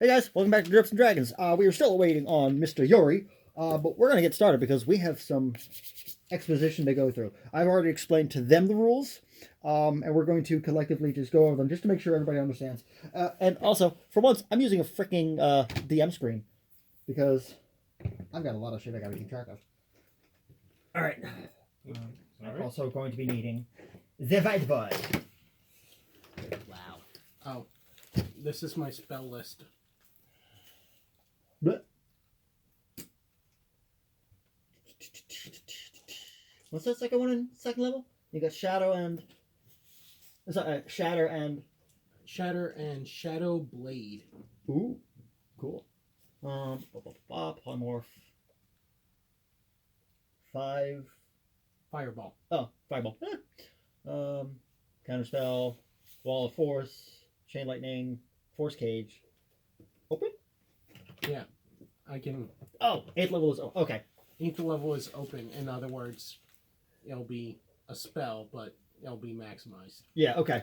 Hey guys, welcome back to Drips and Dragons. We are still waiting on Mr. Yori, but we're going to get started because we have some exposition to go through. I've already explained to them the rules, and we're going to collectively just go over them just to make sure everybody understands. And also, for once, I'm using a freaking DM screen because I've got a lot of shit I got to keep track of. All right. I'm also going to be needing the whiteboard. Wow. Oh, this is my spell list. Blech. What's that second one in second level? You got shadow and shatter and Shadow Blade. ooh, cool. Polymorph. 5. Fireball. Oh, fireball. Counterspell. Wall of force. Chain lightning. Force cage. Open. Yeah, I can. Oh, 8th level is okay. 8th level is open. In other words, it'll be a spell, but it'll be maximized. Yeah. Okay.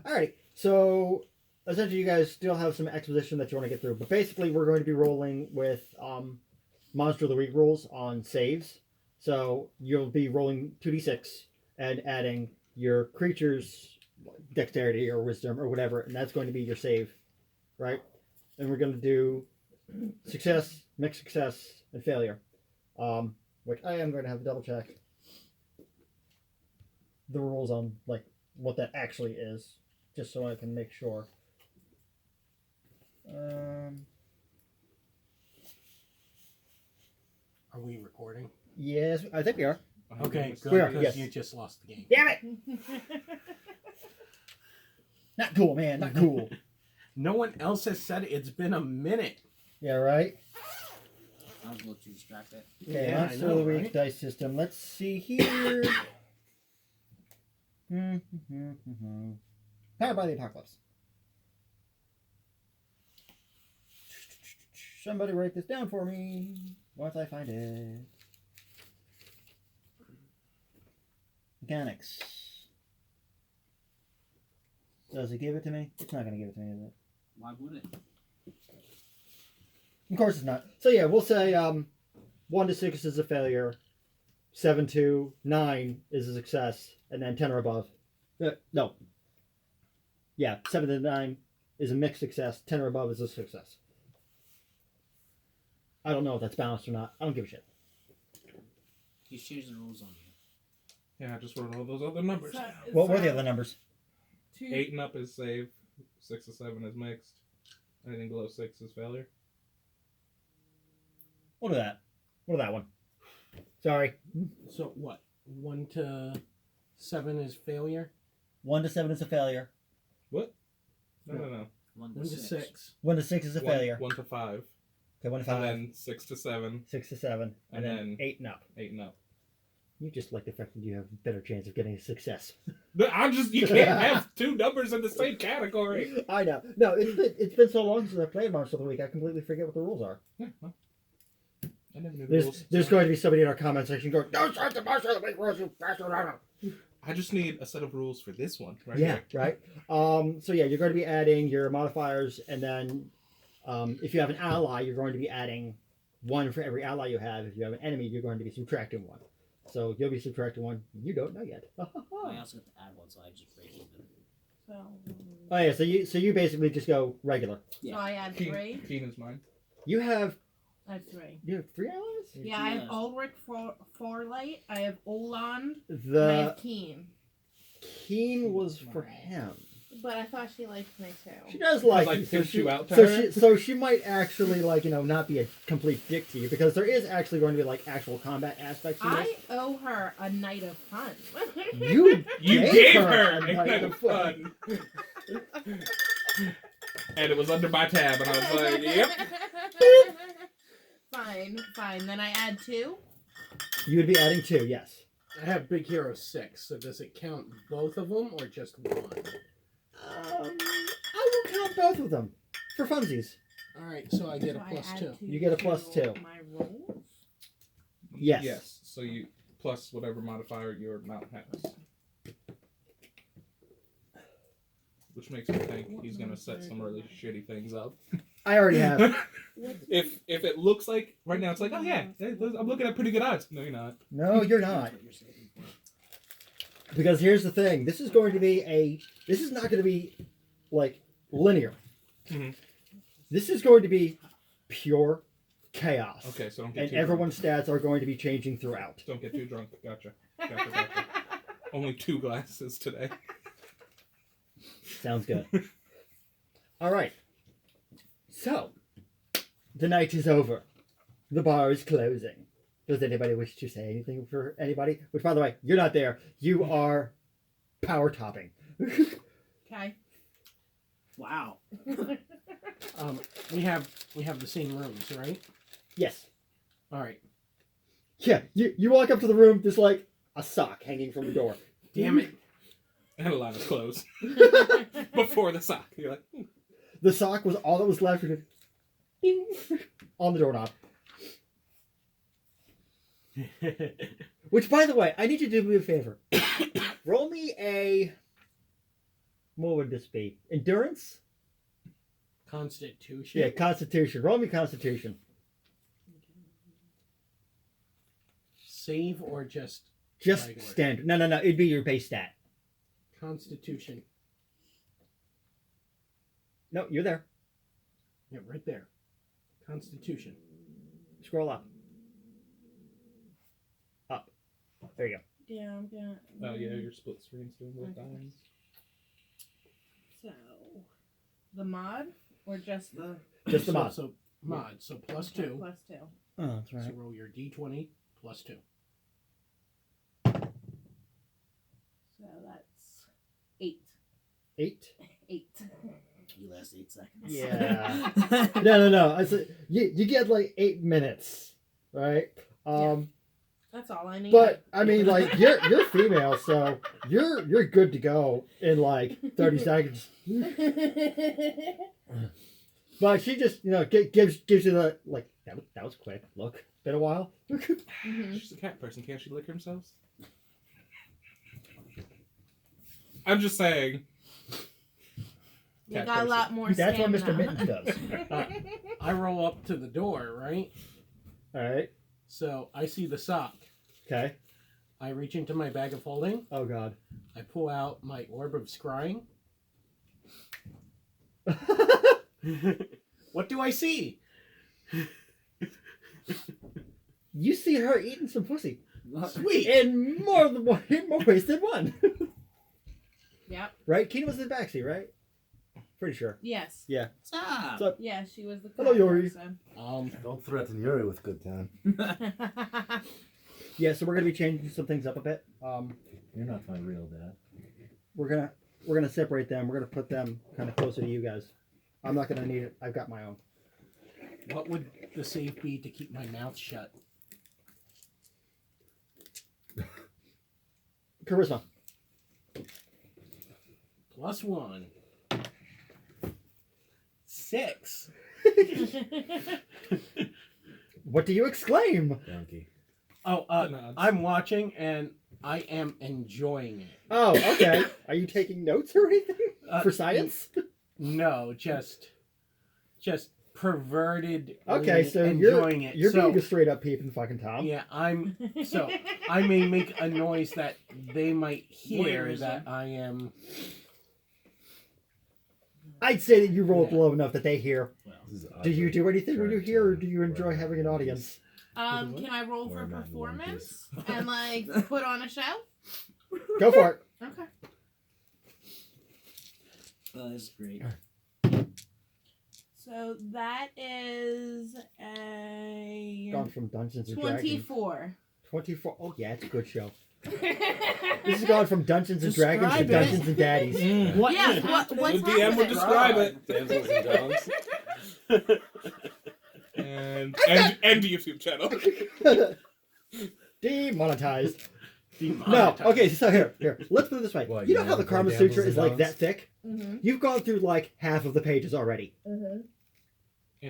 Alrighty. So essentially, you guys still have some exposition that you want to get through, but basically, we're going to be rolling with Monster of the Week rules on saves. So you'll be rolling 2d6 and adding your creature's dexterity or wisdom or whatever, and that's going to be your save, right? And we're going to do success, mixed success, and failure, which I am going to have to double check the rules on like what that actually is, just so I can make sure. Are we recording? Yes, I think we are. Okay, good. We are, Because yes. you just lost the game. Damn it! Not cool, man. Not cool. No one else has said it. It's been a minute. Yeah, right? I was a little too distracted. Okay, Yeah, Monster I know, of the Week right? dice system. Let's see here. Powered by the Apocalypse. Somebody write this down for me once I find it. Mechanics. Does it give it to me? It's not going to give it to me, is it? Why would it? Of course it's not. So yeah, we'll say 1 to 6 is a failure, 7 to 9 is a success, and then 10 or above. No. Yeah, 7 to 9 is a mixed success, 10 or above is a success. I don't know if that's balanced or not. I don't give a shit. He's changed the rules on you. Yeah, I just wrote all those other numbers. What were the other numbers? 8 and up is save. 6 to 7 is mixed. Anything below 6 is failure. What are that? What are that one? Sorry. So what? 1 to 7 is failure? 1 to 7 is a failure. What? No. 1 1 to 6. 1 to 6 is a failure. 1 to 5. Okay, 1 to 5. And then 6 to 7. 6 to 7. And then 8 and up. 8 and up. You just like the fact that you have a better chance of getting a success. You can't have 2 numbers in the same category. I know. No, it's been so long since I played Monster of the Week, I completely forget what the rules are. Yeah, well, I never knew the rules. There's going to be somebody in our comment section going, "Don't start the Monster of the Week rules, you bastard!" I just need a set of rules for this one. Right Yeah, here. right. So yeah, you're going to be adding your modifiers, and then if you have an ally, you're going to be adding 1 for every ally you have. If you have an enemy, you're going to be subtracting 1. So you'll be subtracting 1. You don't know yet. I also have to add 1, so I just break even. So, Oh yeah, so you basically just go regular. so I add 3. Keen is mine. You have I have 3. 3 allies? Yeah, I have Ulrich Forlight, I have Olan, and I The have Keen. Keen was for him. But I thought she liked me too. She does like Like, you, pinch you out to so her? she might actually not be a complete dick to you, because there is actually going to be like actual combat aspects to this. I owe her a night of fun. You gave her a a night night of of fun. And it was under my tab, and I was like, yep. Fine. Then I add 2. You would be adding 2, yes. I have Big Hero 6, so does it count both of them or just 1? I will count both of them for funsies. Alright, so I get a So I plus add 2. You get a plus to 2. My rolls? Yes. Yes. So you plus whatever modifier your mount has. Which makes me think he's gonna set some really shitty things up. I already have. If it looks like right now, it's like, oh yeah, I'm looking at pretty good odds. No, you're not. No, you're not. Because here's the thing. This is going to be this is not going to be, like, linear. Mhm. This is going to be pure chaos. Okay, so don't get And too everyone's stats are going to be changing throughout. drunk. Don't get too drunk. Gotcha. Only 2 glasses today. Sounds good. All right. So, the night is over. The bar is closing. Does anybody wish to say anything for anybody? Which, by the way, you're not there. You are power topping. Okay. Wow. We have the same rooms, right? Yes. All right. Yeah, you walk up to the room, there's like a sock hanging from the door. Damn it. And a lot of clothes before the sock. You're like, The sock was all that was left ding, on the doorknob. Which, by the way, I need you to do me a favor. Roll me a... What would this be? Endurance? Constitution. Yeah, Constitution. Roll me Constitution. Save or just Just regular? standard. No. It'd be your base stat. Constitution. No, you're there. Yeah, right there. Constitution. Scroll up. Up. There you go. Yeah, I'm gonna. oh yeah, your split screen's doing both times. So, the mod or just the Just the mod. So mod. So plus 2. plus 2? Oh, that's So roll your d20 plus 2. So that's 8. 8? 8. You last 8 seconds. Yeah. No. I said you get like 8 minutes, right? That's all I need. But I mean, like you're female, so you're good to go in like 30 seconds. But she just gives you the like that was quick. Look, been a while. She's a cat person. Can't she lick themselves? I'm just saying. You Cat got a person. lot more That's what Mr. stamina. Mittens does. I roll up to the door, right? All right. So I see the sock. Okay. I reach into my bag of holding. Oh God. I pull out my orb of scrying. What do I see? You see her eating some pussy Sweet. in more ways than one. Yep. Right? Keenan was in the backseat, right? Pretty sure. Yes. Stop. So, Yeah, she was the Hello, cat Yuri. person. Don't threaten Yuri with good time. yeah, so we're gonna be changing some things up a bit. You're not my real dad. We're gonna separate them. We're gonna put them kind of closer to you guys. I'm not gonna need it. I've got my own. What would the save be to keep my mouth shut? Charisma. Plus 1. 6. What do you exclaim? Donkey. Oh, Nods. I'm watching and I am enjoying it. Oh, okay. Are you taking notes or anything for science? No, just perverted. Okay, so enjoying it. you're so, being a straight up peeping fucking Tom. yeah, so I may make a noise that they might hear Voyeurism. that I am. I'd say that you rolled Yeah. low enough that they hear. Well, Do you do anything when you hear, or do you enjoy having an audience? Can I roll for Or not in one performance and like put on a show? Go for it. Okay. oh, that's great. So that is a Gone from Dungeons and Dragons. 24. 24. Oh yeah, it's a good show. This has gone from Dungeons and Dragons to Describe it. Dungeons and Daddies. What? Yeah, is what's happening? The DM would happening? describe it. Damsels and Jones. And YouTube channel. Demonetized. No, Demonetized. okay, so here. Let's put it this way. What, You you know how the wanna play Karma Damsels Sutra and is like Jones? that thick? Mm-hmm. You've gone through like half of the pages already In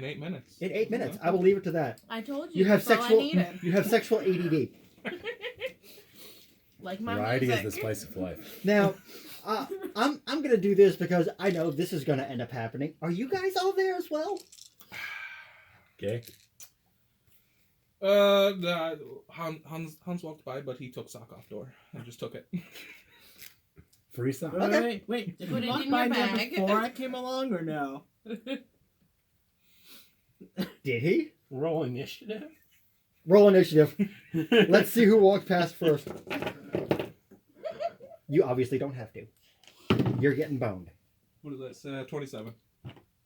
8 minutes. in 8 minutes. I will leave it to that. I told you. You have that's all I sexual. needed. You have sexual ADD. Like my Variety music. is the spice of life. Now, I'm gonna do this because I know this is gonna end up happening. Are you guys all there as well? Okay. Hans walked by, but he took sock off door and just took it. Free sock. Wait. Did Put we it walk in by your there bag. before I came along or no? Did he? Roll initiative. Roll initiative. Let's see who walked past first. You obviously don't have to. You're getting boned. What is that? 27.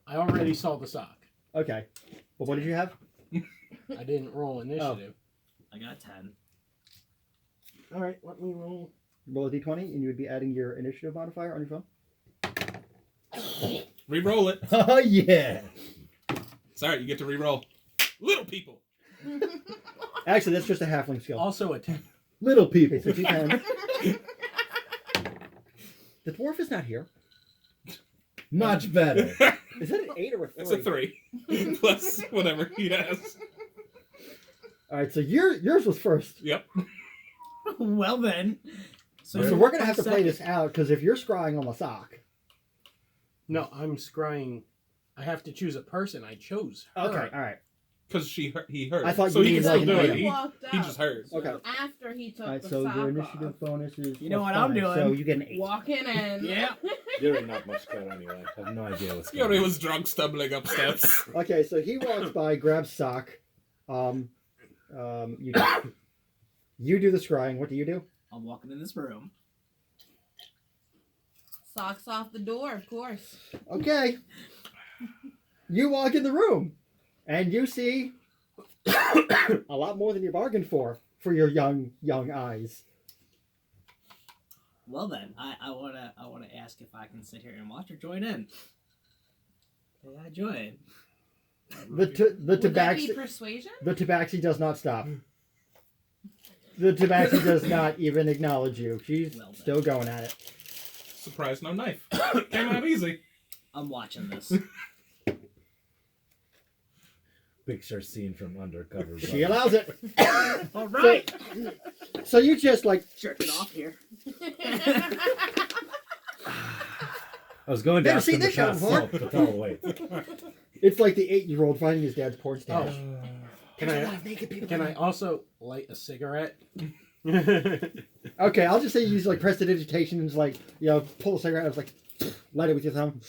I already saw the sock. Okay. Well, what did you have? I didn't roll initiative. I got 10. All right, let me roll. Roll a d20, and you would be adding your initiative modifier on your phone. Re-roll it. Oh, yeah. It's alright, you get to re-roll. Little people. Actually, that's just a halfling skill. Also a 10. Little people. So 2 times. The dwarf is not here. Much better. Is that an 8 or a 3? It's a 3. Plus whatever he has. Alright, so yours was first. Yep. Well then. So we're going to have to play this out, because if you're scrying on the sock... No, I'm scrying. I have to choose a person. I chose her. Okay, alright. Because he heard. I thought so you he can mean still like do an it. item. He just heard. Okay. After he took Alright, the so sock your off. initiative bonus is... You know plus what I'm 5, doing. So you get an 8. Walking in. Yeah. You're not much good anyway. I have no idea what's going Yuri on. was drunk stumbling up steps. Okay, so he walks by, grabs sock. You do the scrying. What do you do? I'm walking in this room. Socks off the door, of course. Okay. You walk in the room, and you see a lot more than you bargained for your young eyes. Well then, I wanna ask if I can sit here and watch or join in. May I join? The Would that be tabaxi persuasion? the tabaxi does not stop. The tabaxi does not even acknowledge you. She's Well done. still going at it. Surprise, no knife. Came out easy. I'm watching this. Picture scene from Undercover. She allows it. All right. So you just like Jerking off here. I was going to Never ask seen him to this show pass before. salt, but oh wait. it's like the 8-year-old finding his dad's porn stash. Can There's a I? lot of naked people. Can I also light a cigarette? Okay, I'll just say you use like prestidigitation and just like pull a cigarette and just like light it with your thumb.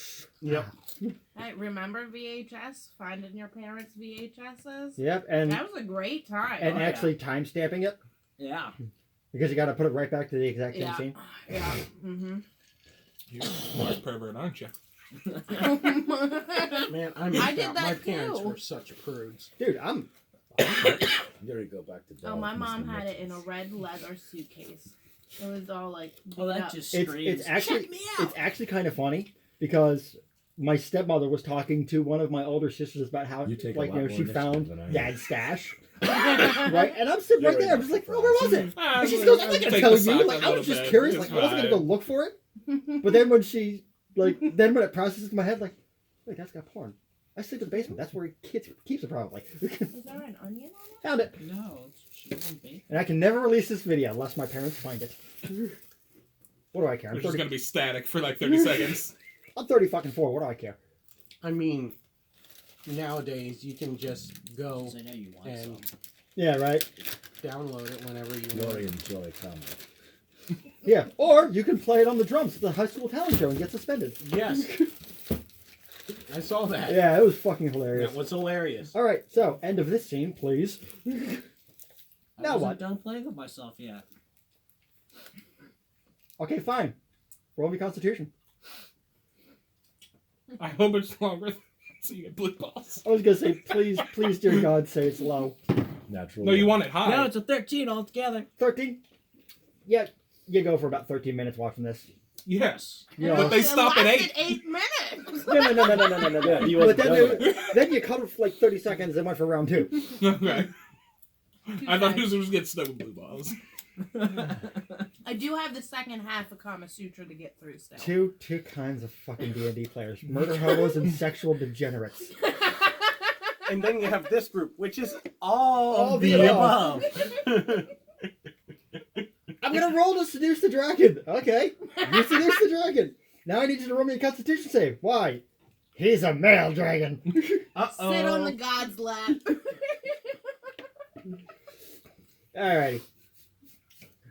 Yep. Hey, remember VHS? Finding your parents' VHSs? Yep, and That was a great time. and Oh, yeah. actually time stamping it Yeah. because you got to put it right back to the exact same Yeah. scene. Yeah. Mm-hmm. You're a smart pervert, aren't you? Man, I I missed did out. that My parents too. were such prudes. Dude, I'm There you go back to Oh, my Dolphins mom and had it in a Nichols. red leather suitcase. It was all like. Well, beat that up. just it's screams. actually Check me out. it's actually kind of funny because my stepmother was talking to one of my older sisters about how You take a like lot more she initiative found than I do. dad's stash. Right, and I'm sitting right You're there. I'm just like, well, where was it? Ah, And she goes, I'm not take gonna the tell sock you. a Like, I little was just bit. curious. It's Like, I wasn't gonna go fine. look for it. But then when she then when it processes in my head, like, wait, that's got porn. I sleep in the basement. That's where he keeps it probably. Was there an onion on it? Found it, No, she wasn't big. and I can never release this video unless my parents find it. What do I care? I'm Which is 30. gonna be static for like 30 seconds. I'm 30 fucking 4. What do I care? I mean, nowadays you can just go 'Cause I know you want and some. Yeah, right. download it whenever you Glory want. and joy combo. Yeah, or you can play it on the drums at the high school talent show and get suspended. Yes, I saw that. Yeah, it was fucking hilarious. That was hilarious. All right, so end of this scene, please. I Now wasn't what? done playing with myself yet. Okay, fine. Roll me Constitution. I hope it's longer so you get blue balls. I was gonna say, please, dear God, say it's low. Natural. No, you one. want it high. No, it's a 13 altogether. 13. Yeah, you go for about 13 minutes watching this. Yes. Yeah. But they It stop at lasted 8. 8 minutes. No. Yeah, he But wasn't then, then you cut it for like 30 seconds and went for round 2. Okay. I thought he was just getting stuck with blue balls. I do have the second half of Kama Sutra to get through still. Two kinds of fucking D&D players: murder hobos and sexual degenerates. And then you have this group, which is all, All of the the above. above. I'm gonna roll to seduce the dragon. Okay, you seduce the dragon. Now I need you to roll me a Constitution save. Why? He's a male dragon. Uh-oh. Sit on the god's lap. Alrighty.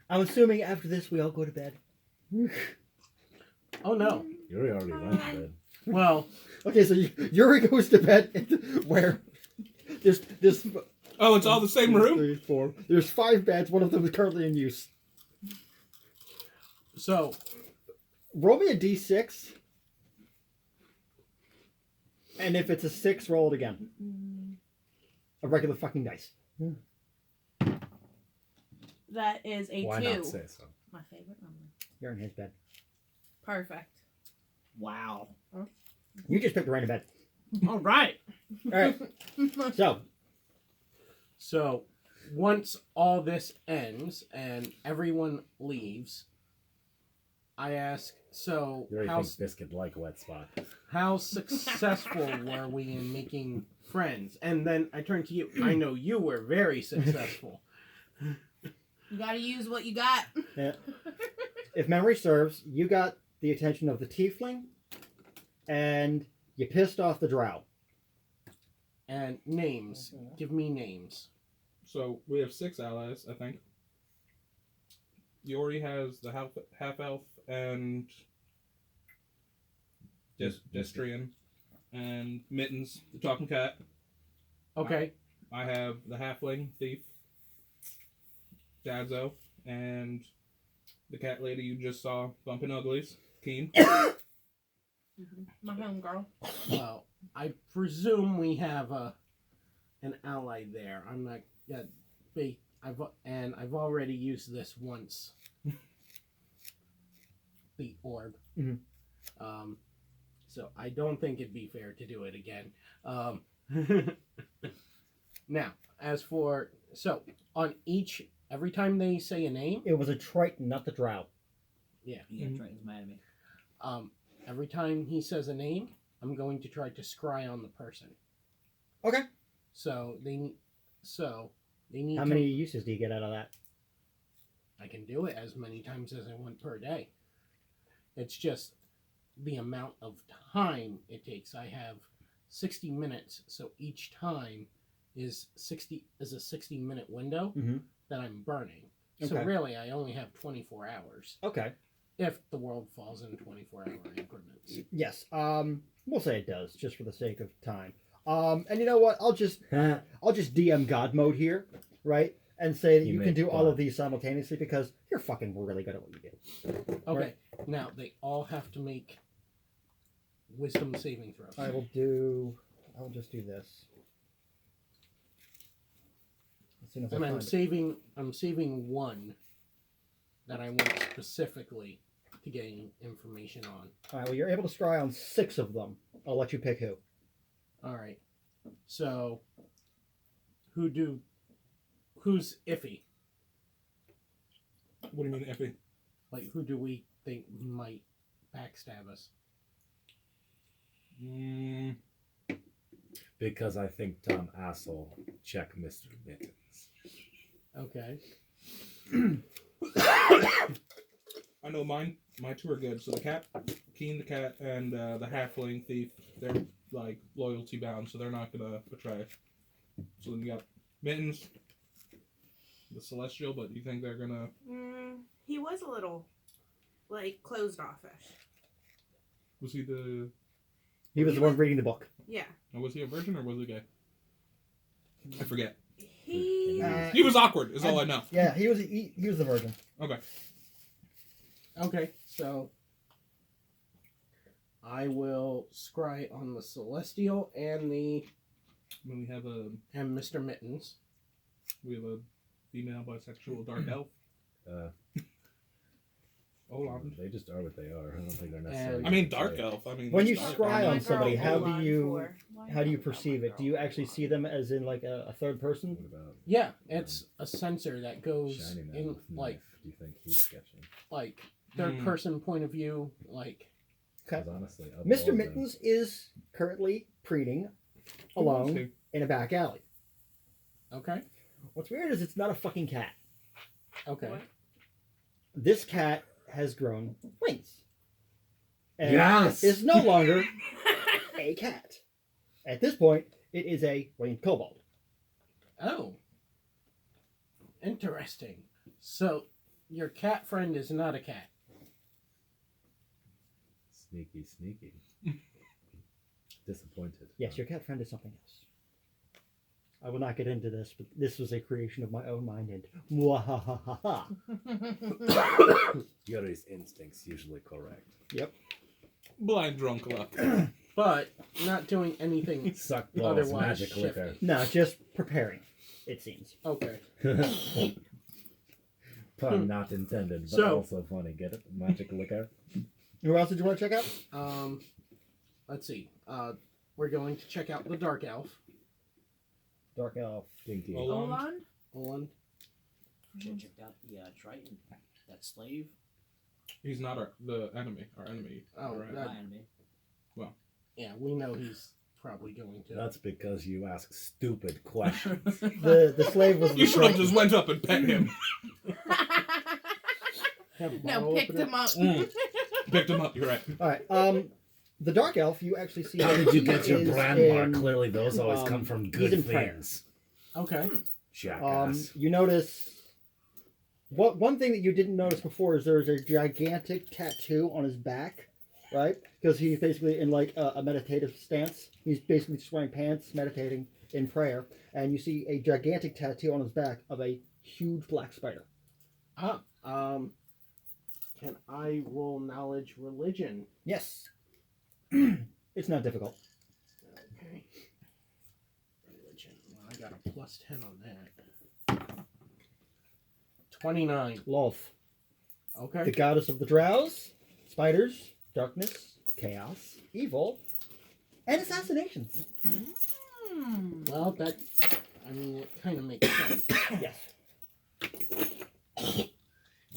I'm assuming after this we all go to bed. Oh no. Yuri already went to bed. Well, Okay, so Yuri goes to bed where there's Oh, it's all the same room? 3, 4. There's 5 beds. One of them is currently in use. so Roll me a d6. And if it's a 6, roll it again. A regular fucking dice. That is a Why 2. not say so? My favorite number. You're in his bed. Perfect. Wow. You just picked a random bed. all right. Alright, So once all this ends and everyone leaves, I ask, so Yuri thinks Biscuit like wet spot. how successful were we in making friends? And then I turn to you. I know you were very successful. You gotta use what you got. if memory serves, you got the attention of the tiefling, and you pissed off the drow. And names. Give me names. So we have 6 allies, I think. Yori has the half elf and Destrian, and Mittens, the talking cat. Okay. I have the halfling thief, Dadzo, and the cat lady you just saw bumping uglies, Keen. My homegirl. Well, I presume we have an ally there. I'm not. I've already used this once. The orb. Mhm. So I don't think it'd be fair to do it again. Now, as for every time they say a name, It was a Triton, not the drow. Yeah, Triton's mad at me. every time he says a name, I'm going to try to scry on the person. Okay. So they need. How many uses do you get out of that? I can do it as many times as I want per day. It's just the amount of time it takes. I have 60 minutes, so each time is a 60-minute window Mhm. that I'm burning. So Okay. really, I only have 24 hours Okay. if the world falls in 24-hour increments. Yes. We'll say it does, just for the sake of time. And you know what? I'll just DM God mode here, right? And say that You you can make do all God. of these simultaneously because you're fucking really good at what you do. Okay, now they all have to make wisdom saving throws. I'll just do this. As soon as I And find it. I'm saving one that I want specifically to gain information on. All right. Well, you're able to scry on 6 of them. I'll let you pick who. All right. So, who's iffy? What do you mean, Effie? Like, who do we think might backstab us? Because I think Tom Assel check Mr. Mittens. Okay. I know my 2 are good. So the cat, Keen the cat, and the halfling thief, they're like loyalty bound, so they're not gonna betray. So then you got Mittens, the celestial, but you think they're gonna? He was a little, like, closed offish. Was he the? He was the one reading the book. Yeah. Was he a virgin or was he gay? I forget. He. He was awkward. Is all I know. Yeah, he was the virgin. Okay. Okay. So, I will scry on the Celestial and Then we have a Mr. Mittens. female bisexual dark elf. Hold on. They just are what they are. I don't think they're necessarily. I mean, dark elf. I mean, When you it's dark. scry My on somebody, girl how Olan do you for- how do you perceive it? Do you actually see them as in like a third person? What about Yeah, it's a sensor that goes Shiny Man in with like knife? Do you think he's sketchy? third person point of view, like. Okay. 'Cause honestly, of Mr. all of Mittens is currently preening alone Okay. in a back alley. Okay. What's weird is it's not a fucking cat. Okay. What? This cat has grown wings. And Yes! is no longer a cat. At this point, it is a winged kobold. Oh. Interesting. So, your cat friend is not a cat. Sneaky, sneaky. Disappointed. Yes, your cat friend is something else. I will not get into this, but this was a creation of my own mind, and mwahahaha. Yuri's instincts usually correct. Blind drunk luck. But not doing anything Suck balls, otherwise magic liquor. No, just preparing, it seems. Okay. Pun not intended, but So- also funny. Get it? Magic liquor. Who else did you want to check out? Let's see. We're going to check out the Dark Elf. Dark Elf. Dinky. Oh. Olan? One. Should have checked out the Triton. That slave. He's not the enemy. Our enemy. Oh, Right. that- My enemy. Yeah, we know he's probably going to. That's because you ask stupid questions. The slave was the You should have Triton. just went up and pet him. Have a No, bottle picked opener. him up. Picked him up. You're right. All right. The Dark Elf, you actually see. How did you get your is brand mark? in, Clearly, those always come from he's good in prayer. things. Okay. Jackass. You notice. One thing that you didn't notice before is there's a gigantic tattoo on his back, right? Because he's basically in like a meditative stance. He's basically just wearing pants, meditating in prayer, and you see a gigantic tattoo on his back of a huge black spider. Can I roll knowledge religion? Yes. It's not difficult. Okay. Religion. Well, I got a plus 10 on that. 29. Lolth, Okay. the goddess of the drows, spiders, darkness, chaos, evil, and assassinations. Well, that. I mean, it kind of makes sense. Yes.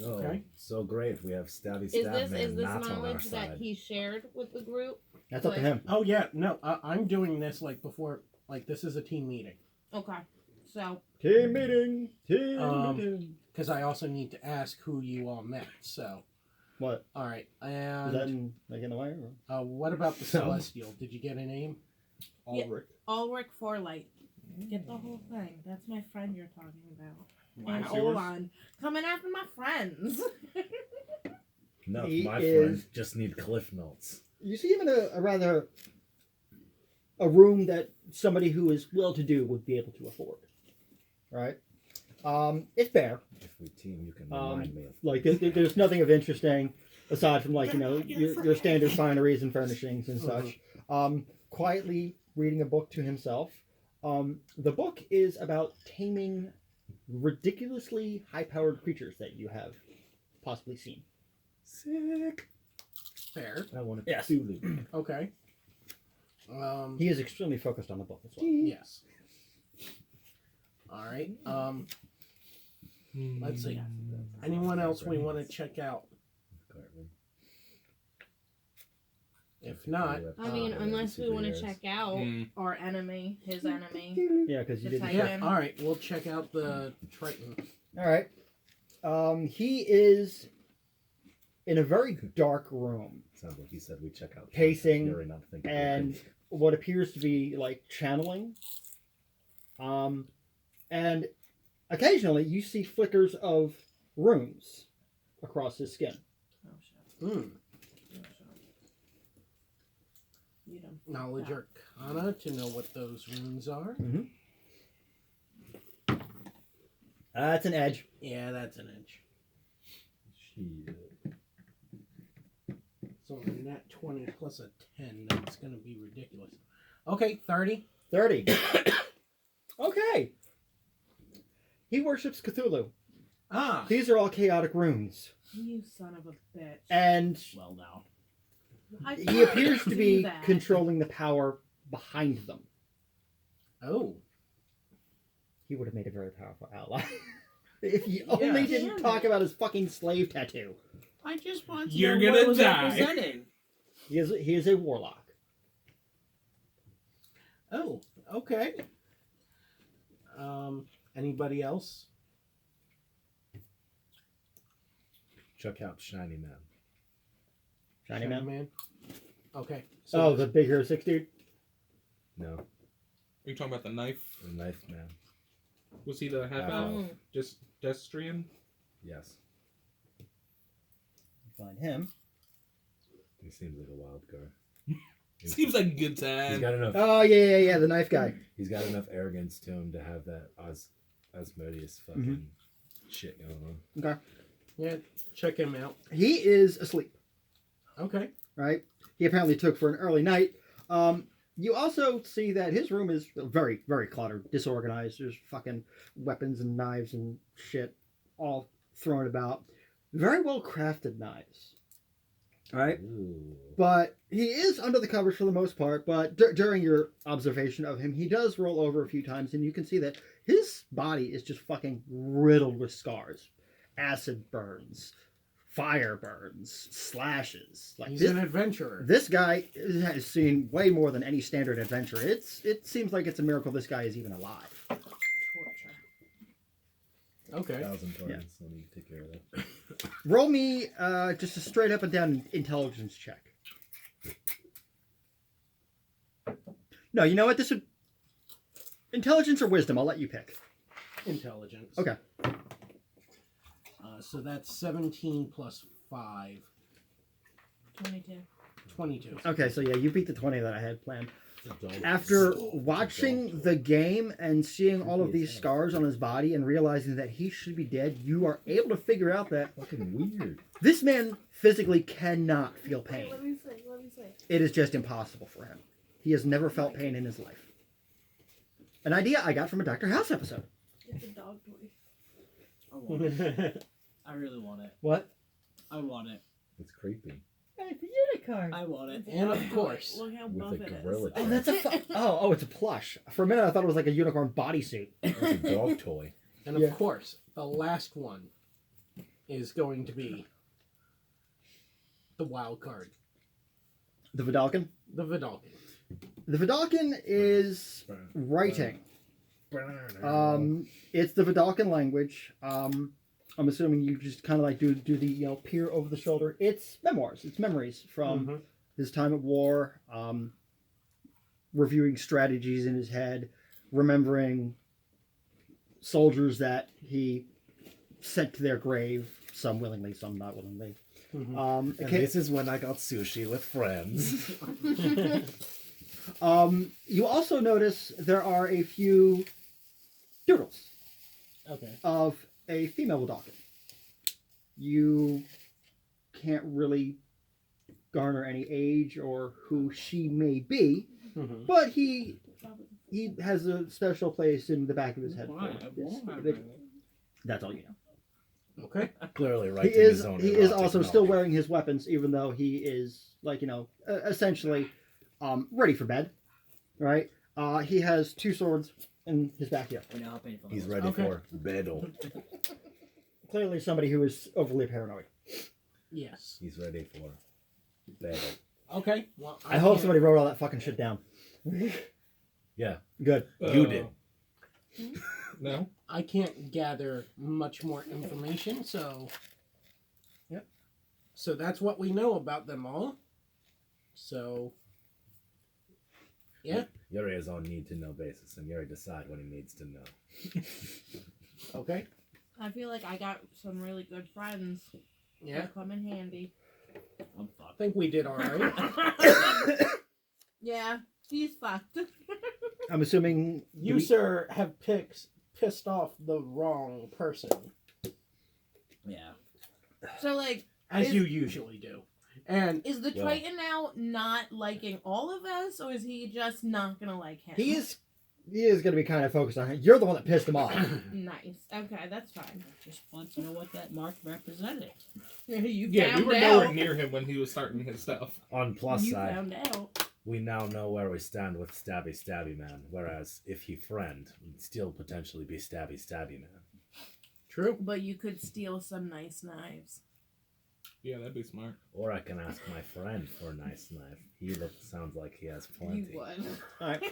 Oh, Okay. so great. We have Stabby Is Stab this Man not on our knowledge that side. he shared with the group? That's up to him. Oh, yeah. No, I'm doing this like before. Like, this is a team meeting. Okay. So Team meeting. Team Um, meeting. Because I also need to ask who you all met. So, What? all right. Is that And in the way? Or? what about the So- Celestial? Did you get a name? Yeah. Ulrich. Ulrich Forlight. Get the whole thing. That's my friend you're talking about. And That's yours? Olan. Coming after my friends. No, He my is- friend just need cliff notes. You see him in a room that somebody who is well-to-do would be able to afford. Right? It's bare. If we team, you can remind me of. Like there's nothing of interesting aside from like your standard fineries and furnishings and such. Quietly reading a book to himself. The book is about taming ridiculously high-powered creatures that you have possibly seen. Sick. Fair. I want to Yes. Cthulhu. Okay. He is extremely focused on the book as well. Yes. All right. Let's see. Anyone else we want to check out? If not, I mean, unless we want to check out Mm. our enemy, his enemy. Yeah, because you The didn't. Titan. yeah. All right. We'll check out the Triton. All right. He is in a very dark room, Sounds like he said we check out Pacing Yuri, not thinking and what appears to be like channeling. And occasionally you see flickers of runes across his skin. Oh shit. Hmm. You don't. Knowledge Arcana to know what those runes are. That's an edge. Yeah, that's an edge. Shit. So a nat 20 plus a 10, that's going to be ridiculous. Okay, 30. 30. Okay. He worships Cthulhu. Ah, These are all chaotic runes. You son of a bitch. And Well, now. I he can't appears to do be that. controlling the power behind them. oh. He would have made a very powerful ally. If he only Yeah. didn't talk about his fucking slave tattoo. I just want to You're know gonna what was die. representing. He is a warlock. Oh, okay. Anybody else? Check out Shiny Man. Shiny man. Okay. Oh, the big hero 6 dude? No, Are you talking about the knife? the knife man. Was he the half Oh. elf? Just Destrian? Yes, Find him. he seems like a wild card. Seems like a good He's time. got enough. Oh, yeah, the knife guy. He's got enough arrogance to him to have that Asmodeus fucking shit going on. Okay. Yeah, check him out. He is asleep, Okay. right? He apparently took for an early night. You also see that his room is very, very cluttered, disorganized. There's fucking weapons and knives and shit all thrown about. Very well crafted knives. Right? Ooh. But he is under the covers for the most part. But during your observation of him, he does roll over a few times, and you can see that his body is just fucking riddled with scars, acid burns, fire burns, slashes. Like He's an adventurer. this guy has seen way more than any standard adventurer. It seems like it's a miracle this guy is even alive. Torture. Okay. 1,000 points. Let me take care of that. Roll me just a straight up and down intelligence check. No, you know what? This would intelligence or wisdom. I'll let you pick. Intelligence. Okay. So that's 17 plus 5. 22. 22. Okay, so yeah, you beat the 20 that I had planned. Adult. After watching the game and seeing all of these scars on his body and realizing that he should be dead, you are able to figure out that Fucking weird. this man physically cannot feel Wait, pain. let me see. Let me see. It is just impossible for him. He has never felt pain in his life. An idea I got from a Dr. House episode. It's a dog toy. I want it. I really want it. What? I want it. It's creepy. It's a unicorn. I want it. And of course, Look how with buff a it is. gorilla Oh, that's a oh, it's a plush. For a minute, I thought it was like a unicorn bodysuit. It's a dog toy. and of Yeah. course, the last one is going to be the wild card, The Vidalkin. the Vidalkin. The Vidalkin is writing. It's the Vidalkin language. I'm assuming you just kind of like do the peer over the shoulder. It's memoirs. It's memories from his time at war. Reviewing strategies in his head, remembering soldiers that he sent to their grave. Some willingly, some not willingly. And this is when I got sushi with friends. You also notice there are a few doodles Okay. of a female Vidalkin. You can't really garner any age or who she may be, Mhm. but he has a special place in the back of his head. for Why? I this. won't have it. That's all you know. Okay. Clearly He writing is his own he is erotic also novel. still wearing his weapons, even though he is essentially ready for bed. Right? He has 2 swords in his backyard. We know how painful He's that ready Okay. for battle. Clearly, somebody who is overly paranoid. Yes. He's ready for battle. Okay. Well, I hope can't- somebody wrote all that fucking shit down. Yeah, Good. you did. No? I can't gather much more information, so. Yep. So that's what we know about them all. So. Yeah. Yuri is on need-to-know basis, and Yuri decide when he needs to know. Okay. I feel like I got some really good friends. Yeah. That come in handy. I'm I fucked. think we did all right. Yeah, he's fucked. I'm assuming You, sir, have pissed off the wrong person, Yeah. So, like, as Is- you usually do. And is the Well- Triton now not liking all of us, or is he just not gonna like him? he is going to be kind of focused on him. You're the one that pissed him off. Nice. Okay, that's fine. Just want to know what that mark represented. You Yeah, we found were nowhere out. near him when he was starting his stuff. On plus You side, found out. we now know where we stand with Stabby Man, whereas if he friend, we'd still potentially be Stabby Man. true. But you could steal some nice knives. Yeah, that'd be smart. Or I can ask my friend for a nice knife. Sounds like he has You plenty. would. All right.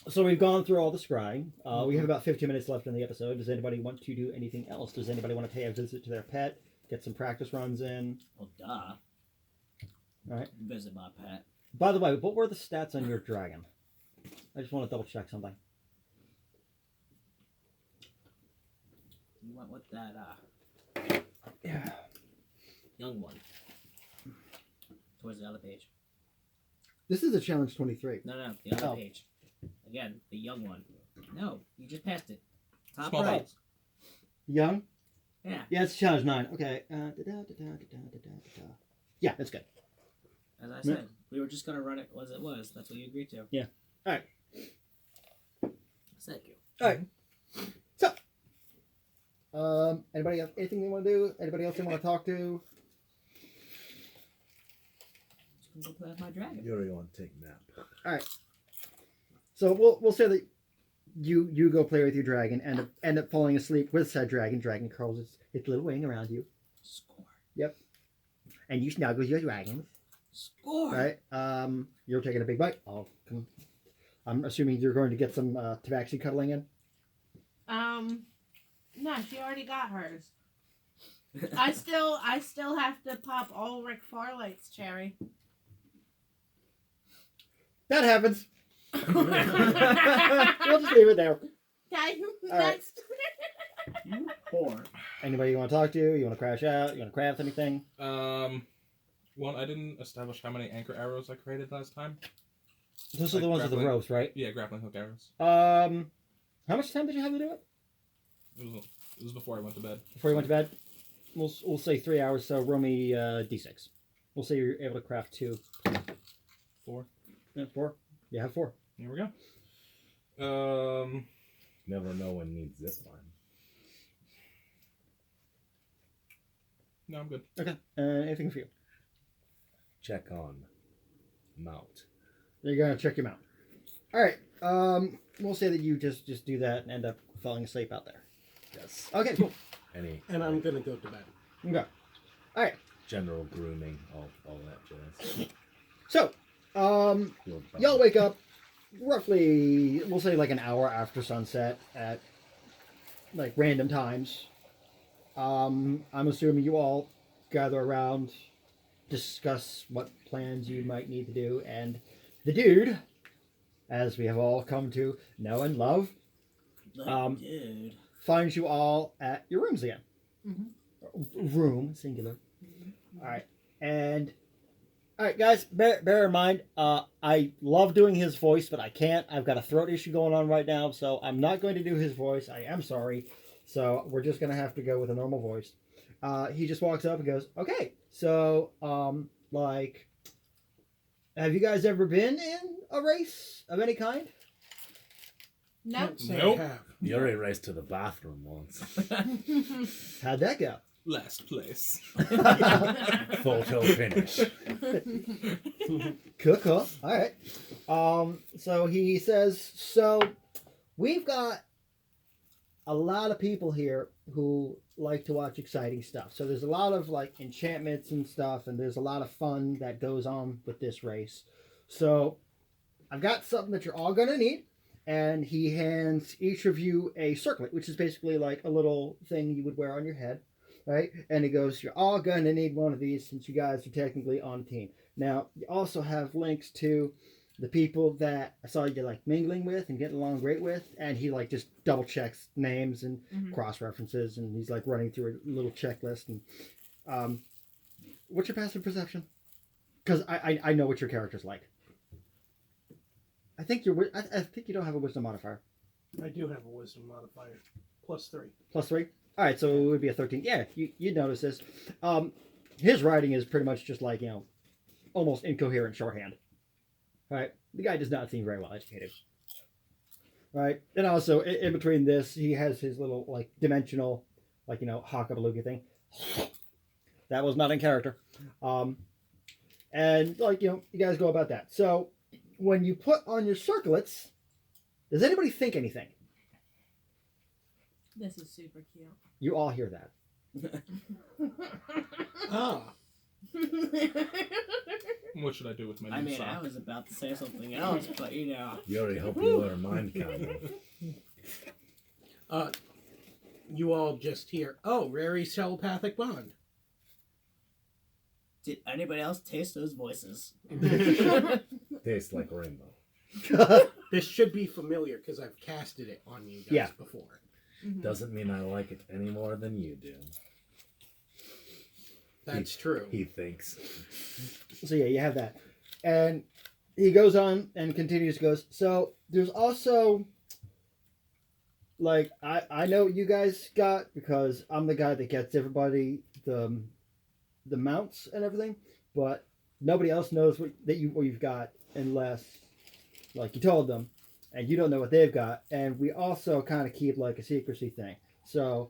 So we've gone through all the scrying. We have about 15 minutes left in the episode. Does anybody want to do anything else? Does anybody want to pay a visit to their pet? Get some practice runs in? Well, duh. Visit my pet. By the way, what were the stats on your dragon? I just want to double check something. You went with that Yeah. young one. Towards the other page. This is a challenge 23. No, the other Oh. page. Again, the young one. No, you just passed it. Top Small right. box. Young? Yeah. Yeah, it's challenge 9. Okay. Yeah, that's good. As I said, we were just gonna run it as it was. That's what you agreed to. Yeah. Alright. Thank you. Alright. So, anybody have anything they want to do? Anybody else they want to talk to? Just gonna go play with my dragon. Yuri want to take a nap. So we'll say that you go play with your dragon and end up falling asleep with said dragon. Dragon curls its little wing around you, Score. and you snuggle your dragon. Score. Right? You're taking a big bite. I'm assuming you're going to get some tabaxi cuddling in. No, she already got hers. I still have to pop Ulrich Farlight's cherry. That happens. We'll just leave it there. Okay, All right. next. You whore. Anybody you want to talk to? You want to crash out? You want to craft anything? One, I didn't establish how many anchor arrows I created last time. Those are the ones with the grappling. ropes, right? Yeah, grappling hook arrows. How much time did you have to do it? It was before I went to bed. Before you went to bed? We'll say 3 hours, so roll me d6. We'll say you're able to craft 2. 4. 4? You have 4. Here we go. Never know when needs zip line. No, I'm good. Okay. Anything for you? Check on mount. You're going to check him out. Alright. We'll say that you just do that and end up falling asleep out there. Yes. Okay, cool. Any And I'm gonna go to bed. Okay. Alright. general grooming, all that jazz. So, Field y'all bum. wake up roughly, we'll say like an hour after sunset at like random times. I'm assuming you all gather around, discuss what plans you might need to do, and the dude, as we have all come to know and love, Dude. finds you all at your rooms again. Mhm. Room, singular. Alright, and alright guys, bear in mind, I love doing his voice, but I can't. I've got a throat issue going on right now, so I'm not going to do his voice. I am sorry. So we're just going to have to go with a normal voice. He just walks up and goes, okay, so, like, have you guys ever been in a race of any kind? Nope. Can't say I Nope. have. Yuri raced to the bathroom once. How'd that go? Last place. Photo finish. Cool. Alright. So he says, so we've got a lot of people here who like to watch exciting stuff. So there's a lot of like enchantments and stuff, and there's a lot of fun that goes on with this race. So I've got something that you're all gonna need, and he hands each of you a circlet, which is basically like a little thing you would wear on your head, right? And he goes, you're all gonna need one of these since you guys are technically on a team. Now you also have links to the people that I saw you like mingling with and getting along great with, and he like just double checks names and Mhm. cross references, and he's like running through a little checklist. And what's your passive perception? Because I know what your character's like. I think I think you don't have a wisdom modifier. I do have a wisdom modifier. +3. +3. All right, so it would be a 13. Yeah, you'd notice this. His writing is pretty much just like almost incoherent shorthand. Right, the guy does not seem very well educated. Right, and also in between this, he has his little like dimensional, like Hakabaluga thing. That was not in character. And like you guys go about that. So when you put on your circlets, does anybody think anything? This is super cute. You all hear that. Ah. What should I do with my new I mean, sock? I was about to say something else, but Yuri, hope you learn mind counting. You all just hear, oh, Rary's telepathic bond. Did anybody else taste those voices? Tastes like rainbow. This should be familiar because I've casted it on you guys Yeah. before. Mhm. Doesn't mean I like it any more than you do. That's true. He thinks. So yeah, you have that. And he goes on and continues, goes, so there's also, like, I know what you guys got because I'm the guy that gets everybody the mounts and everything, but nobody else knows what you've got unless, like, you told them, and you don't know what they've got. And we also kind of keep, like, a secrecy thing. So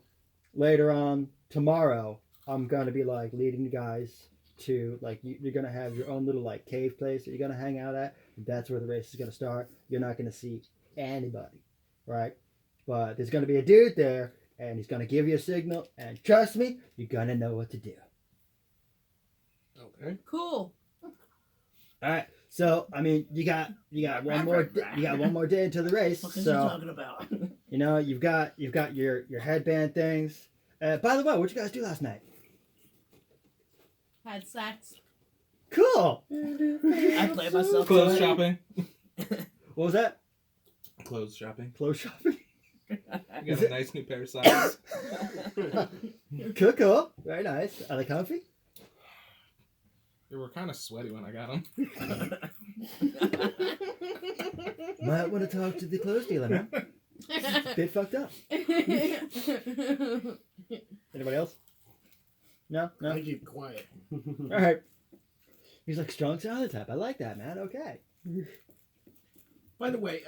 later on tomorrow, I'm going to be, like, leading you guys to, like, you're going to have your own little, like, cave place that you're going to hang out at. That's where the race is going to start. You're not going to see anybody, right? But there's going to be a dude there, and he's going to give you a signal, and trust me, you're going to know what to do. Okay. Cool. All right. So, I mean, you got one more day until the race. What is he So, talking about? you know, you've got your headband things. By the way, what'd you guys do last night? Had sex. Cool. I played myself. Clothes to it. shopping. What was that? Clothes shopping. Clothes shopping. You got a nice new pair of socks. Cool. Very nice. Are they comfy? They were kind of sweaty when I got them. Might want to talk to the clothes dealer, man. Bit fucked up. Anybody else? No. I keep quiet. All right. He's like strong silent type. I like that, man. Okay. By the way,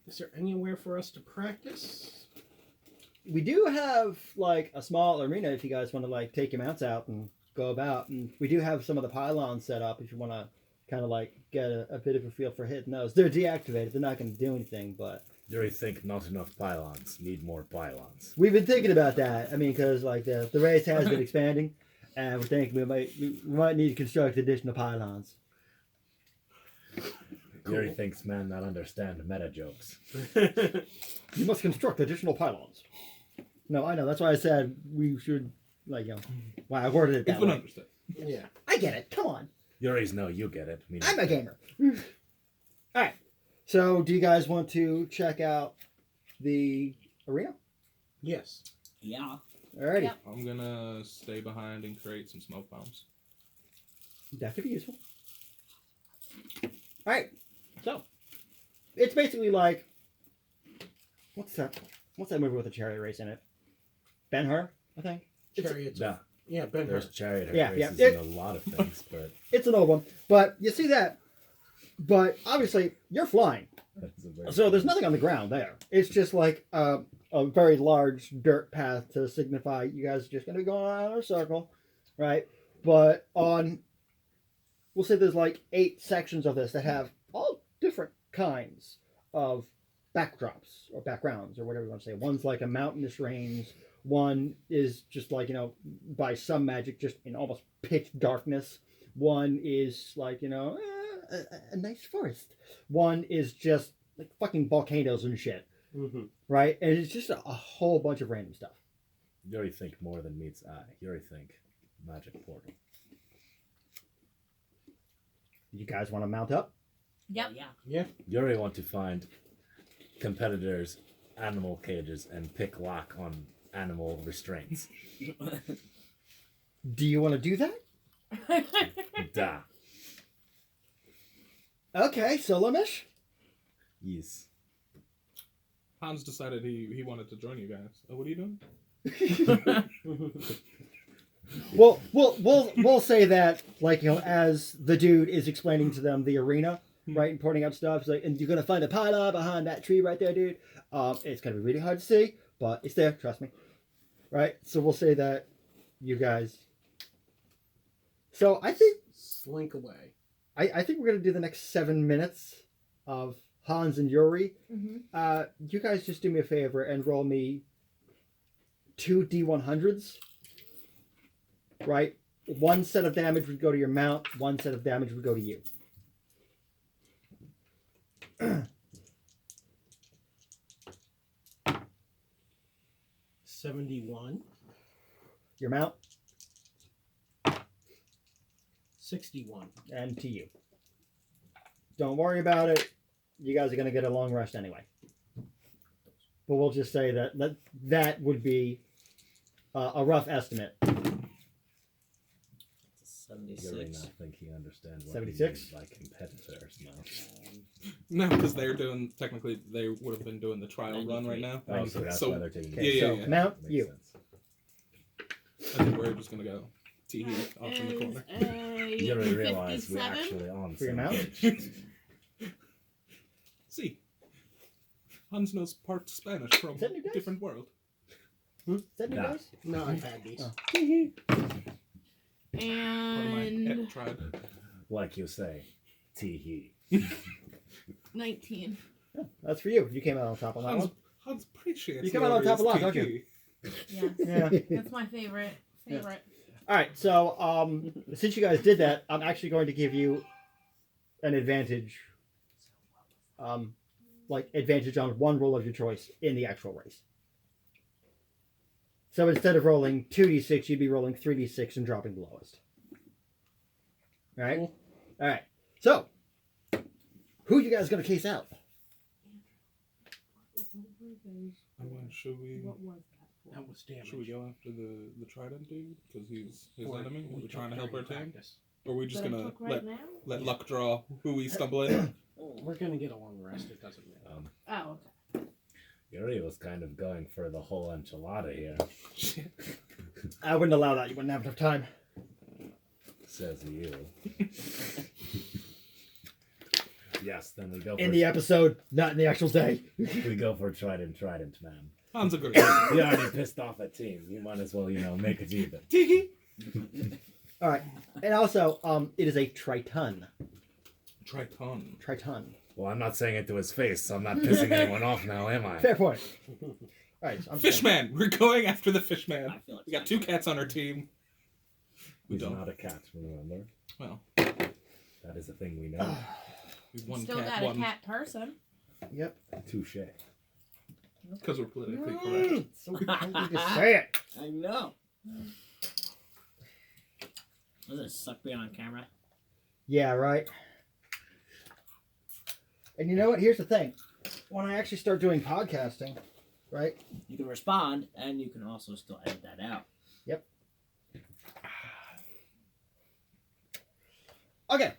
is there anywhere for us to practice? We do have like a small arena if you guys want to like take your mounts out and go about, and we do have some of the pylons set up if you want to kind of like get a bit of a feel for hitting those. They're deactivated. They're not going to do anything, but Do you think not enough pylons? Need more pylons. we've been thinking about that. I mean, because like the race has been expanding, and we're thinking we might need to construct additional pylons. Yuri thinks man not understand meta jokes. You must construct additional pylons. No, I know. That's why I said we should, like, you know, why I worded it It's that been way. understood. Yeah. I get it. Come on. Yuri's no, you get it. I'm a gamer. All right. So, do you guys want to check out the arena? Yes. Yeah. Alrighty. Yep. I'm gonna stay behind and create some smoke bombs. That could be useful. All right. So, it's basically like, what's that movie with a chariot race in it? Ben-Hur, I think. Chariots. Yeah, Yeah, Ben there's Hur. chariot Yeah, races yeah. in a lot of things, but It's an old one, but you see that. But obviously, you're flying, that's a very so there's nothing on the ground there. It's just like a very large dirt path to signify you guys are just going to be going around in a circle, right? But we'll say there's like 8 sections of this that have all different kinds of backdrops or backgrounds or whatever you want to say. One's like a mountainous range. One is just like, you know, by some magic, just in almost pitch darkness. One is like, you know, a nice forest. One is just like fucking volcanoes and shit, Mm-hmm. right? And it's just a whole bunch of random stuff. Yuri think more than meets eye. Yuri think magic portal. You guys want to mount up? Yep. Yeah. Yuri want to find competitors' animal cages and pick lock on animal restraints. Do you want to do that? Da. Okay, Solomon. Yes. Hans decided he wanted to join you guys. Oh, what are you doing? Well, we'll say that, like, you know, as the dude is explaining to them the arena, right, and pointing out stuff, it's like, and you're gonna find a pylon behind that tree right there, dude. It's gonna be really hard to see, but it's there, trust me. Right, so we'll say that you guys. So I think Slink away. I think we're gonna do the next 7 minutes of Hans and Yuri. Mm-hmm. You guys just do me a favor and roll me 2 D100s. Right? 1 set of damage would go to your mount, 1 set of damage would go to you. 71. Your mount. 61. And to you. Don't worry about it. You guys are going to get a long rest anyway. But we'll just say that would be a rough estimate. Yuri 76. not think he understands what 76? he means by competitors now. No, because they're doing, technically, they would have been doing the trial run right 93. now. Oh, so that's So- why they're taking Okay, Yeah, so yeah. Mount, Makes you. sense. I think we're just going to go tee off in the corner. Yuri realized we're 57? actually on For your same mount? page. See, Hans knows part Spanish from Is that new dice? different world. Is that new Nah. dice? No, I've had these. Oh. Part of my And tribe. Like you say, tee 19. Yeah, that's for you. You came out on top on that Hans, one. Hans appreciates You come out on top a lot, don't Yuri's Yeah, Yeah. that's my favorite. All right. So, since you guys did that, I'm actually going to give you an advantage. Like advantage on one roll of your choice in the actual race. So instead of rolling 2d6, you'd be rolling 3d6 and dropping the lowest. All right. Cool. All right. So, who you guys gonna case out? I mean, should we That was damage. go after the trident dude because he's his Or enemy? Are we took trying to help our during team, practice. or are we just That I gonna took right now? let luck draw who we stumble in? We're gonna get a long rest. It doesn't matter. Oh, okay. Yuri was kind of going for the whole enchilada here, Shit. I wouldn't allow that. You wouldn't have enough time. says you. Yes, then we go for In the episode, not in the actual day. we go for trident, man. Hans a good guy. You already pissed off a team. You might as well, make it even. Tiki. All right. And also, it is a triton. Triton. Triton. Well, I'm not saying it to his face, so I'm not pissing anyone off now, am I? Fair point. All right. So I'm Fishman. We're going after the fishman. I feel like We got 2 cats on our team. We He's don't. not a cat, remember? Well, That is a thing we know. we've one Still cat, got one a cat person. Yep. Touche. because we're politically correct. So easy to say it. I know. Does it suck being on camera? Yeah, right. And you know what? Here's the thing. When I actually start doing podcasting, right? You can respond, and you can also still edit that out. Okay.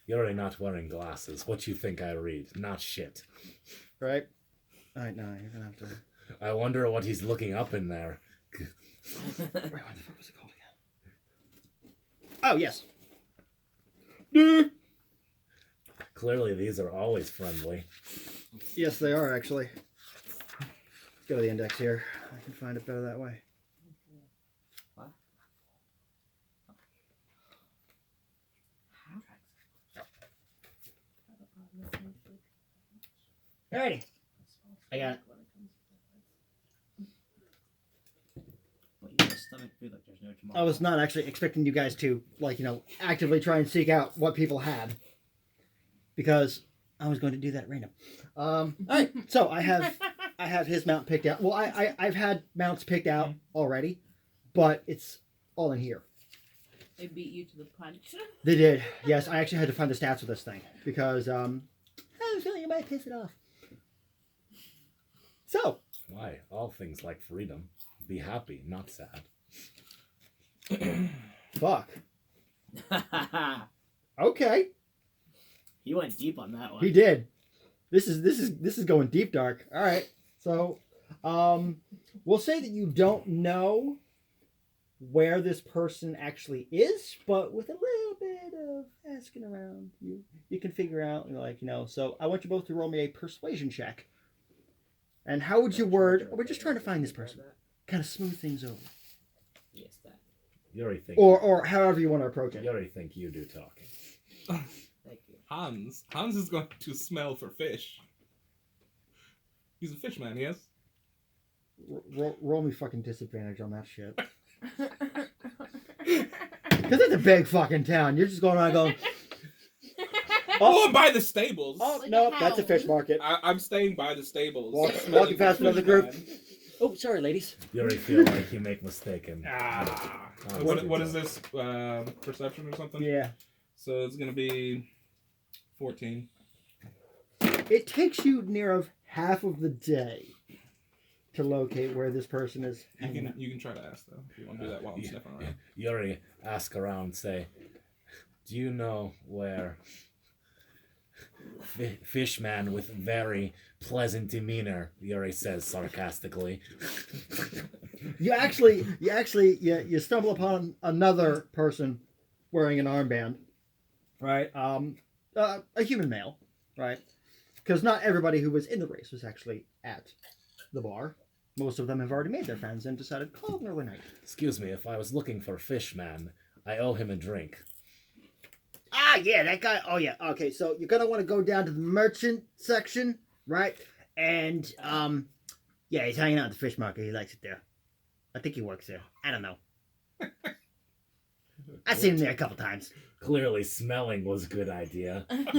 You're already not wearing glasses. What you think I read? Not shit. Right? All right, no, you're going to have to... I wonder what he's looking up in there. Wait, what the fuck was it called again? Oh, yes. Clearly, these are always friendly. Yes, they are, actually. Let's go to the index here. I can find it better that way. Alrighty. I got it. But you just stomach food like there's no tomorrow. I was not actually expecting you guys to, actively try and seek out what people had. Because I was going to do that at random. Alright, so I have his mount picked out. Well, I've had mounts picked out already, but it's all in here. They beat you to the punch. They did. Yes, I actually had to find the stats of this thing. Because, I was feeling you might piss it off. So, Why? All things like freedom. Be happy, not sad. fuck. Okay. He went deep on that one. He did. This is going deep dark. All right. So, we'll say that you don't know where this person actually is, but with a little bit of asking around, you can figure out. So I want you both to roll me a persuasion check. And how would you word? We're just trying to find this person. Kind of smooth things over, Yes, that. You already think. or however you want to approach it. You already think you do talking. Thank you. Hans is going to smell for fish. He's a fish man, yes? Roll me fucking disadvantage on that shit. Because it's a big fucking town. You're just going around going, Oh, I'm by the stables. oh, Like no, a that's a fish hound. market. I'm staying by the stables. Walking Smelling past for another fish group. man. Oh, sorry, ladies. You already feel like you make mistaken. What is this? Perception or something? Yeah. So it's gonna be 14. It takes you near of half of the day to locate where this person is. You can try to ask though if you want to do that while I'm sniffing around. You already ask around, say, do you know where Fishman with very pleasant demeanor, Yuri says sarcastically. You stumble upon another person wearing an armband, right? A human male, right? Because not everybody who was in the race was actually at the bar. Most of them have already made their friends and decided to call it an early night. Excuse me, if I was looking for Fishman, I owe him a drink. Ah, yeah, that guy. Oh, yeah. Okay, so you're gonna want to go down to the merchant section, right? And yeah, he's hanging out at the fish market. He likes it there. I think he works there. I don't know. I've seen him there a couple times. Clearly, smelling was a good idea. It's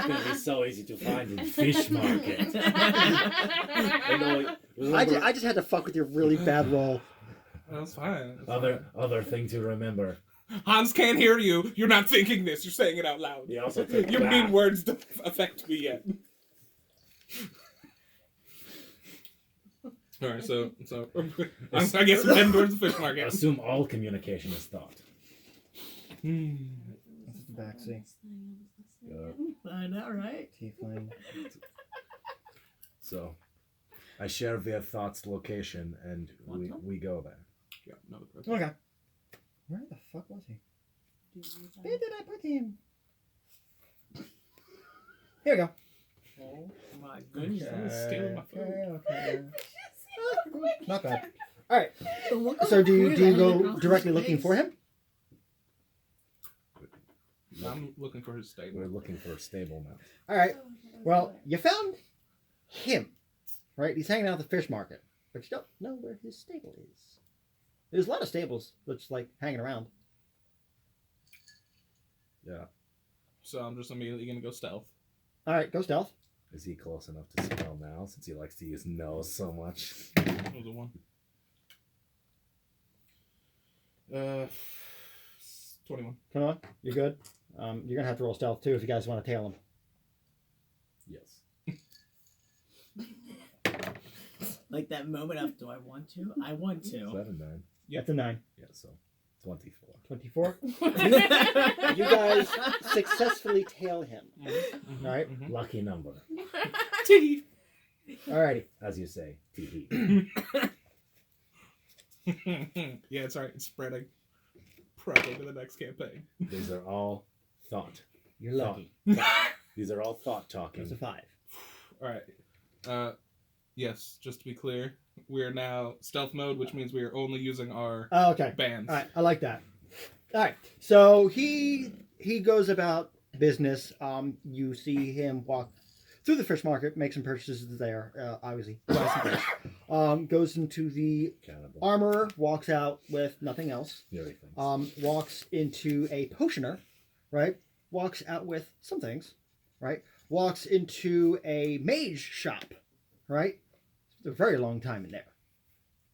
gonna be so easy to find in fish market. I just had to fuck with your really bad roll. That's fine. Other thing to remember. Hans can't hear you. You're not thinking this. You're saying it out loud. He also took Your bath. mean words don't affect me yet. All right, so I guess we're heading towards the fish market. Assume all communication is thought. Backseat. I know, right? Tiefling. So, I share via thought's location, and we go there. Yeah, another person. Okay. Where the fuck was he? Where did I put him? Here we go. Oh my goodness. Stealing my food. Okay. Not bad. All right. So do you go directly looking for him? I'm looking for his stable. We're looking for a stable now. All right. Well, you found him, right? He's hanging out at the fish market, but you don't know where his stable is. There's a lot of stables that's like hanging around. Yeah. So I'm just immediately gonna go stealth. All right, go stealth. Is he close enough to smell now, since he likes to use nose so much? That was a 1. 21. Come on, you're good. You're gonna have to roll stealth too if you guys want to tail him. Yes. Like that moment of, do I want to? I want to. 7, 9. That's a 9. Yeah, so 24. 24. You guys successfully tail him. Mm-hmm. All right. Lucky number, Alrighty. as you say. Tee. Yeah, it's alright. It's spreading. Probably to the next campaign. These are all thought. You're lucky. These are all thought talking. It's a 5. Alright. Yes, just to be clear, we are now stealth mode, which means we are only using our Oh, okay. bands. All right. I like that. All right. So he goes about business. You see him walk through the fish market, make some purchases there. Obviously, buy some fish. Goes into the Cannibal. armorer, walks out with nothing else. Very things. Walks into a potioner, right? Walks out with some things, right? Walks into a mage shop, right? It's a very long time in there,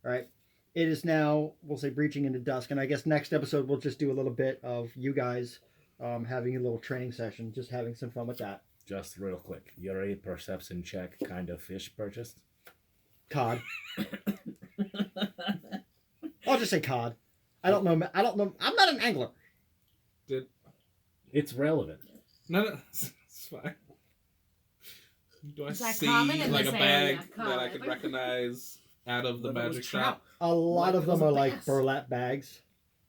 right? It is now, we'll say, breaching into dusk, and I guess next episode we'll just do a little bit of you guys having a little training session, just having some fun with that. Just real quick. Yuri, perception check, kind of fish purchased? Cod. I'll just say cod. I don't know. I'm not an angler. It's relevant. No, it's fine. Do I Is that see common in like this a bag area? that I Common. could recognize out of the What if it was magic trout? shop? A lot What of if it was them a are like bass? burlap bags,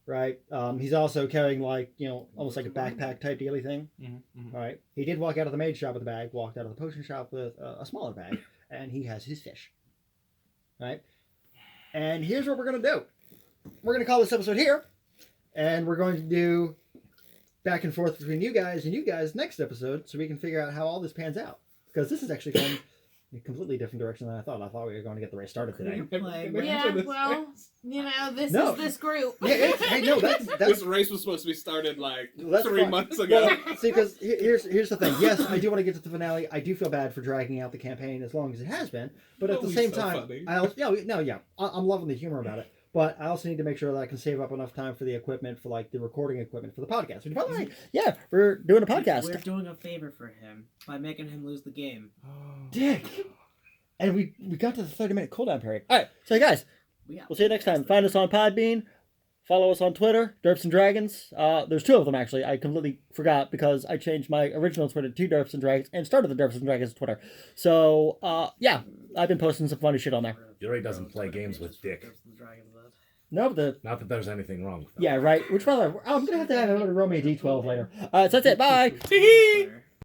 right? He's also carrying like, almost like a backpack type dealy thing. Mm-hmm. All right. He did walk out of the mage shop with a bag, walked out of the potion shop with a smaller bag, and he has his fish. Right? And here's what we're going to do. We're going to call this episode here, and we're going to do back and forth between you guys and you guys next episode so we can figure out how all this pans out. Because this is actually fun a completely different direction than I thought. I thought we were going to get the race started today. Couldn't play. Never Yeah, answer this well, race. you know, this No. is this group. Yeah, hey, no, that's This race was supposed to be started like That's 3 fine. months ago. Well, see, because here's the thing. Yes, I do want to get to the finale. I do feel bad for dragging out the campaign as long as it has been, but at the Always same so time, funny. I'm loving the humor about it. But I also need to make sure that I can save up enough time for the equipment, for like the recording equipment for the podcast. Which, by the way, yeah, we're doing a podcast. We're doing a favor for him by making him lose the game. Dick. And we got to the 30-minute cooldown period. All right, so guys, We got we'll see you next time. Find us on Podbean. Follow us on Twitter, Derps and Dragons. There's 2 of them, actually. I completely forgot because I changed my original Twitter to Derps and Dragons and started the Derps and Dragons Twitter. So, yeah, I've been posting some funny shit on there. Yuri doesn't play games with Dick. No, the... Not that there's anything wrong with that. Yeah, right. Which, by the way, I'm going to have him roll me a D12 later. So that's it. Bye. Twitter.